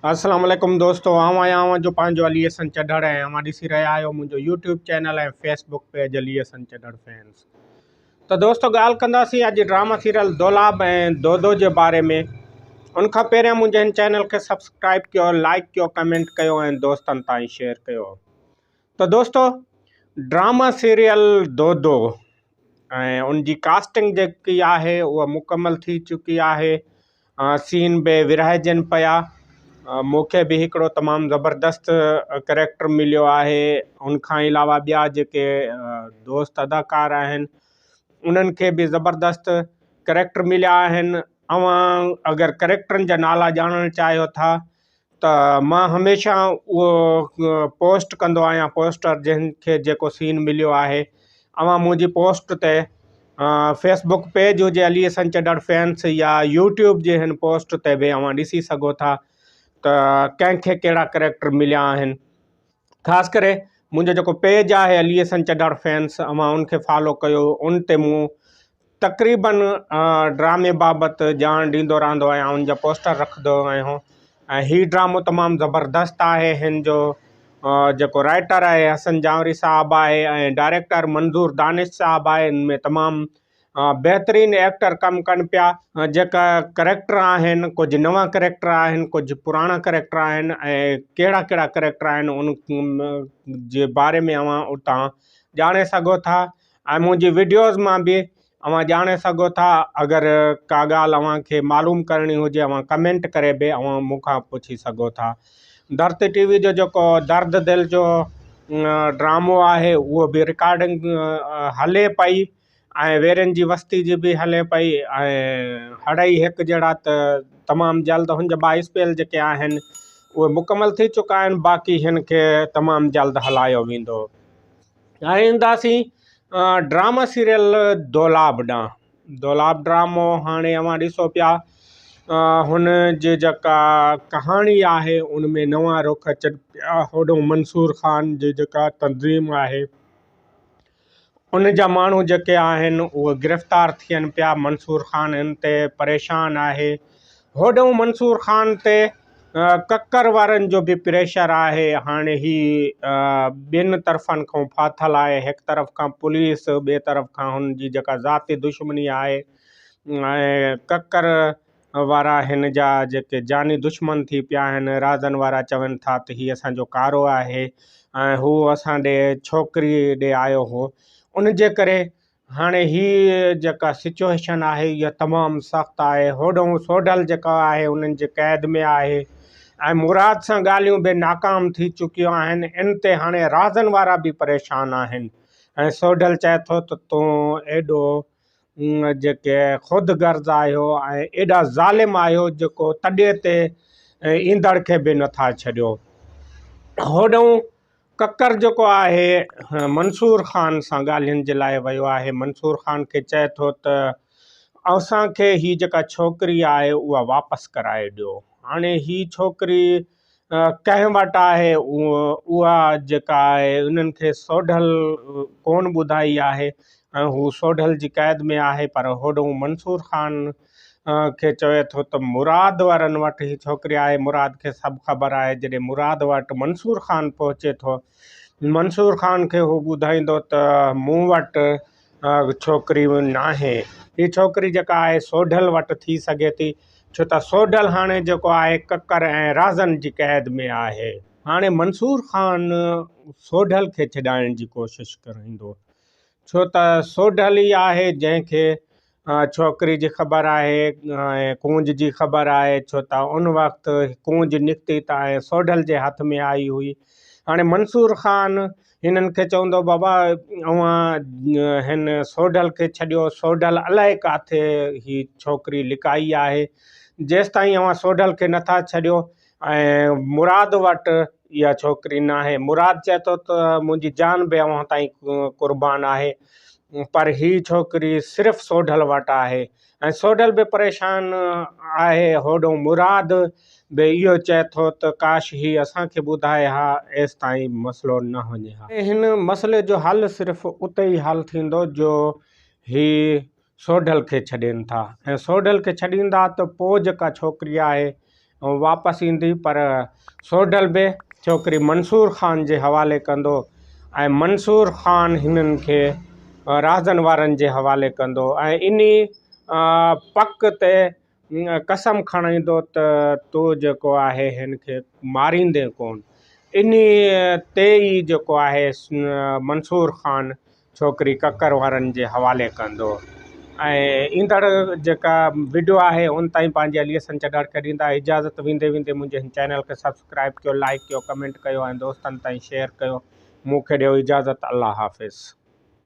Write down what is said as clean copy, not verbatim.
अस्सलाम वालेकुम दोस्तों, आऊं आहियां जो पंहिंजो अलीहसन चढ़ड़ ऐं अवां ॾिसी रहिया आहियो मुंहिंजो यूट्यूब चैनल ऐं फेसबुक पेज अलीहसन चढ़ड़ फैंस। तो दोस्तों ॻाल्हि कंदासीं अॼु ड्रामा सीरियल दोलाब ऐं दो जे बारे में। उनखां पहिरियां मुंहिंजे हिन चैनल खे सब्सक्राइब कयो, लाइक कयो, कमेंट कयो ऐं दोस्तनि ताईं शेयर कयो। तो दोस्तों ड्रामा सीरियल दो ऐं उनजी कास्टिंग जेकी आहे उहा मुकमल थी चुकी आहे। सीन बि विरहाइजनि पिया। मूंखे बि हिकिड़ो तमामु ज़बरदस्त करेक्टर मिलियो आहे। उनखां अलावा ॿिया जेके दोस्त अदाकार आहिनि उन्हनि खे बि ज़बरदस्त करेक्टर मिलिया आहिनि। अवां अगरि करेक्टरनि जा नाला ॼाणणु चाहियो था त मां हमेशह उहो पोस्ट कंदो आहियां, पोस्टर जंहिंखे जेको सीन मिलियो आहे। अवां मुंहिंजी पोस्ट ते फेसबुक पेज हुजे अलीहसन चढ़ड़ फैंस या यूट्यूब जे हिन पोस्ट ते बि अवां ॾिसी सघो था त कंहिंखे कहिड़ा करेक्टर मिलिया आहिनि। ख़ासि करे मुंहिंजो जेको पेज आहे अलीहसन चढ़ड़ फैंस, अवां उनखे फॉलो कयो। उन ते मूं तक़रीबन ड्रामे बाबति ॼाण ॾींदो रहंदो आहियां, उन जा पोस्टर रखंदो आहियां। ऐं हीउ ड्रामो तमामु ज़बरदस्त आहे। हिन जो जेको राइटर आहे हसन जावरी साहब आहे ऐं डायरेक्टर मंज़ूर दानिश साहब आहे। इन में तमामु बेहतरीन एक्टर कमु कनि पिया। जेका करेक्टर आहिनि, कुझु नवां करेक्टर आहिनि, कुझु पुराणा करेक्टर आहिनि ऐं कहिड़ा कहिड़ा करेक्टर आहिनि उन जे बारे में अवां उतां ॼाणे सघो था। ऐं मुंहिंजी वीडियोज़ मां बि अवां ॼाणे सघो था। अगरि का ॻाल्हि अव्हांखे मालूम करणी हुजे अवां कमेंट करे बि अवां मूंखां पुछी सघो था। दर्द टीवी जो जेको दर्द दिल जो ड्रामो आहे उहो बि रिकॉर्डिंग हले पई ऐं वेरनि जी वस्ती जी बि हले पई ऐं हड़ई हिकु जहिड़ा त तमामु जल्द हुन जा 22 स्पेल जेके आहिनि उहे मुकमल थी चुका आहिनि। बाक़ी हिन खे तमामु जल्द हलायो वेंदो। हाणे ईंदासीं ड्रामा सीरियल दोलाब ॾांहुं। दोलाब ड्रामो हाणे अवां ॾिसो पिया, हुन जी जेका कहाणी आहे उन में नवां रुख अचनि पिया। होॾो मंसूर ख़ान जी जेका तंज़ीम आहे उन जा माण्हू जेके आहिनि उहे गिरफ़्तार थियनि पिया। मंसूर ख़ान इन ते परेशान आहे। होॾो मंसूर ख़ान ते ककर वारनि जो बि प्रेशर आहे। हाणे ही ॿिनि तरफ़नि खां फाथल आहे। हिकु तरफ़ खां पुलिस, ॿिए तरफ़ खां हुनजी जेका ज़ाती दुश्मनी आहे। ऐं ककर वारा हिन जा जेके जानी दुश्मन थी पिया आहिनि। राज़न वारा चवनि था त हीअ असांजो कारो आहे ऐं हू असां ॾे छोकिरी ॾे आयो हो। उन जे करे हाणे ही जेका सिचुएशन आहे इहा तमामु सख़्तु आहे। होॾो सोढल जेका आहे उन्हनि जे क़ैद में आहे ऐं मुराद सां ॻाल्हियूं बि नाकाम थी चुकियूं आहिनि। इन ते हाणे राज़न वारा बि परेशान आहिनि ऐं सोढल चए थो त तूं एॾो जेके ख़ुदि गर्ज़ आहियो ऐं एॾा ज़ालिम आहियो जेको तॾे ते ईंदड़ खे बि नथा छॾियो। होॾो ककर जेको आहे मंसूर ख़ान सां ॻाल्हियुनि जे लाइ वियो आहे। मंसूर ख़ान खे चए थो त असांखे ही जेका छोकिरी आहे उहा वापसि कराए ॾियो। हाणे ही छोकिरी कंहिं वटि आहे उहा जेका आहे उन्हनि खे सोढल कोन ॿुधाई आहे ऐं हू सोढल जी क़ैद में आहे। पर होॾो मंसूर ख़ान खे चवे थो त मुराद वारनि वटि ही छोकिरी आहे। मुराद खे सभु ख़बर आहे। जॾहिं मुराद वटि मंसूर ख़ान पहुचे थो, मंसूर ख़ान खे हू ॿुधाईंदो त मूं वटि छोकिरी नाहे। ही छोकिरी जेका आहे सोढल वटि थी सघे थी, छो त सोढल हाणे जेको आहे ककर ऐं राज़न जी क़ैद में आहे। हाणे मंसूर ख़ान सोढल खे छॾाइण जी कोशिशि कंदो, छो त सोढल ई आहे जंहिंखे छोकिरी जी ख़बर आहे ऐं कूंज जी ख़बर आहे। छो त उन वक़्तु कूंज निकिती त ऐं सोढल जे हथ में आई हुई। हाणे मंसूर ख़ान हिननि खे चवंदो बाबा अवां हिन सोढल खे छॾियो, सोढल अलाए किथे ही छोकिरी लिकाई आहे। जेसिताईं अवां सोढल खे नथा छॾियो ऐं मुराद वटि इहा छोकिरी न आहे। मुराद चए थो त मुंहिंजी जान बि अवां ताईं क़ुर्बान आहे, पर ही छोकिरी सिर्फ़ु सोढल वटि आहे ऐं सोढल बि परेशान आहे। होॾो मुराद बि इहो चए थो त काश ही असांखे ॿुधाए हा, एसि ताईं मसइलो न वञे हा। हिन मसइले जो हल सिर्फ़ु उते ई हल थींदो जो ही सोढल खे छॾनि था ऐं सोढल खे छॾींदा त पोइ जेका छोकिरी आहे वापसि ईंदी, पर सोढल बे छोकिरी मंसूर ख़ान जे हवाले कंदो ऐं मंसूर ख़ान हिननि खे राज़नि वारनि जे हवाले कंदो ऐं इन्ही पक ते कसम खणाईंदो त तूं जेको आहे हिन खे मारींदे कोन। इन्ही ते ई जेको आहे मंसूर ख़ान छोकिरी ककर वारनि जे हवाले कंदो। ऐं ईंदड़ जेका वीडियो आहे उन ताईं पंहिंजी अली हसन चढ़ खे ॾींदा इजाज़त। वेंदे वेंदे मुंहिंजे हिन चैनल खे सब्सक्राइब कयो, लाइक कयो, कमेंट कयो ऐं दोस्तनि ताईं शेयर कयो। मूंखे ॾियो इजाज़त। अल्लाह हाफ़िज़।